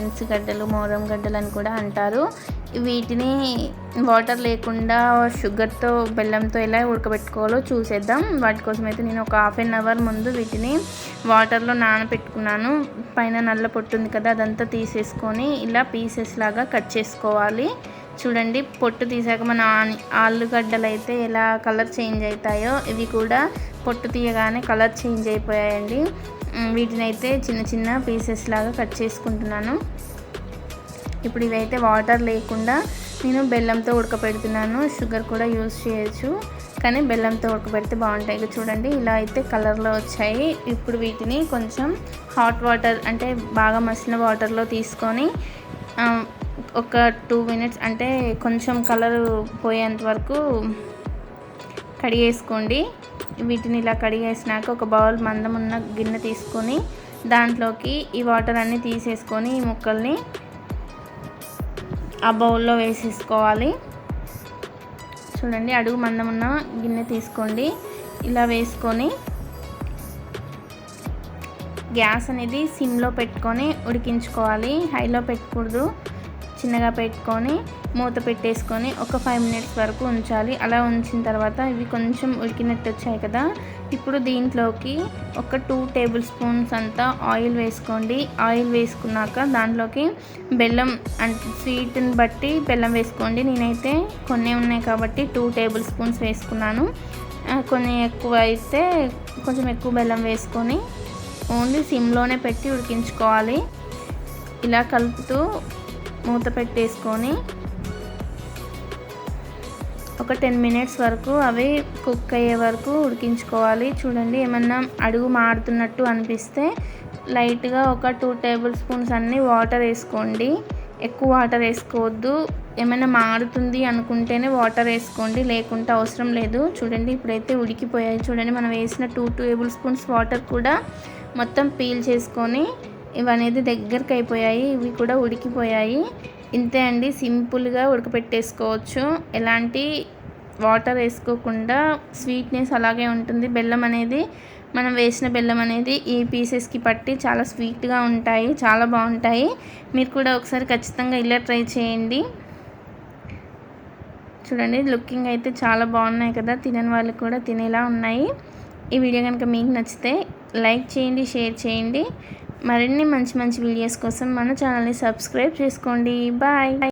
Beans గడ్డలు, మోరం గడ్డలు అని కూడా అంటారు. వీటిని వాటర్ లేకుండా షుగర్తో, బెల్లంతో ఎలా ఉడకబెట్టుకోవాలో చూసేద్దాం. వాటి కోసం అయితే నేను ఒక ½ అన్ అవర్ ముందు వీటిని వాటర్లో నానబెట్టుకున్నాను. పైన నల్ల పొట్టు ఉంది కదా, అదంతా తీసేసుకొని ఇలా పీసెస్ లాగా కట్ చేసుకోవాలి. చూడండి, పొట్టు తీసాక మన ఆలుగడ్డలు అయితే ఎలా కలర్ చేంజ్ అవుతాయో, ఇవి కూడా పొట్టు తీయగానే కలర్ చేంజ్ అయిపోయాయండి. వీటిని అయితే చిన్న చిన్న పీసెస్ లాగా కట్ చేసుకుంటున్నాను. ఇప్పుడు ఇవైతే వాటర్ లేకుండా నేను బెల్లంతో ఉడకపెడుతున్నాను. షుగర్ కూడా యూజ్ చేయొచ్చు, కానీ బెల్లంతో ఉడకపెడితే బాగుంటాయి. చూడండి, ఇలా అయితే కలర్లో వచ్చాయి. ఇప్పుడు వీటిని కొంచెం హాట్ వాటర్, అంటే బాగా మసిన వాటర్లో తీసుకొని ఒక 2 మినిట్స్, అంటే కొంచెం కలర్ పోయేంత వరకు కడిగేసుకోండి. వీటిని ఇలా కడిగేసినాక ఒక బౌల్ మందం ఉన్న గిన్నె తీసుకొని దాంట్లోకి ఈ వాటర్ అన్నీ తీసేసుకొని ఈ ముక్కల్ని ఆ బౌల్లో వేసేసుకోవాలి. చూడండి, అడుగు మందం ఉన్న గిన్నె తీసుకోండి. ఇలా వేసుకొని గ్యాస్ అనేది సిమ్లో పెట్టుకొని ఉడికించుకోవాలి. హైలో పెట్టకూడదు, చిన్నగా పెట్టుకొని మూత పెట్టేసుకొని ఒక 5 మినిట్స్ వరకు ఉంచాలి. అలా ఉంచిన తర్వాత ఇవి కొంచెం ఉడికినట్టు వచ్చాయి కదా, ఇప్పుడు దీంట్లోకి ఒక 2 టేబుల్ స్పూన్స్ అంతా ఆయిల్ వేసుకోండి. ఆయిల్ వేసుకున్నాక దాంట్లోకి బెల్లం, అంటే స్వీట్ని బట్టి బెల్లం వేసుకోండి. నేనైతే కొన్ని ఉన్నాయి కాబట్టి 2 టేబుల్ స్పూన్స్ వేసుకున్నాను. కొన్ని ఎక్కువ అయితే కొంచెం ఎక్కువ బెల్లం వేసుకొని ఓన్లీ సిమ్లోనే పెట్టి ఉడికించుకోవాలి. ఇలా కలుపుతూ మూత పెట్టేసుకొని ఒక 10 మినిట్స్ వరకు అవి కుక్ అయ్యే వరకు ఉడికించుకోవాలి. చూడండి, ఏమన్నా అడుగు మాడుతున్నట్టు అనిపిస్తే లైట్గా ఒక 2 టేబుల్ స్పూన్స్ అన్నీ వాటర్ వేసుకోండి. ఎక్కువ వాటర్ వేసుకోవద్దు. ఏమైనా మాడుతుంది అనుకుంటేనే వాటర్ వేసుకోండి, లేకుంటే అవసరం లేదు. చూడండి, ఇప్పుడైతే ఉడికిపోయాయి. చూడండి, మనం వేసిన 2 టేబుల్ స్పూన్స్ వాటర్ కూడా మొత్తం పీల్ చేసుకొని ఇవనేది దగ్గరికి అయిపోయాయి. ఇవి కూడా ఉడికిపోయాయి. ఇంతే అండి, సింపుల్గా ఉడకపెట్టేసుకోవచ్చు. ఎలాంటి వాటర్ వేసుకోకుండా స్వీట్నెస్ అలాగే ఉంటుంది. బెల్లం అనేది, మనం వేసిన బెల్లం అనేది ఈ పీసెస్కి పట్టి చాలా స్వీట్గా ఉంటాయి, చాలా బాగుంటాయి. మీరు కూడా ఒకసారి ఖచ్చితంగా ఇలా ట్రై చేయండి. చూడండి, లుకింగ్ అయితే చాలా బాగున్నాయి కదా, తినని వాళ్ళు కూడా తినేలా ఉన్నాయి. ఈ వీడియో కనుక మీకు నచ్చితే లైక్ చేయండి, షేర్ చేయండి. మరిన్ని మంచి మంచి వీడియోస్ కోసం మన ఛానల్ని సబ్స్క్రైబ్ చేసుకోండి. బాయ్.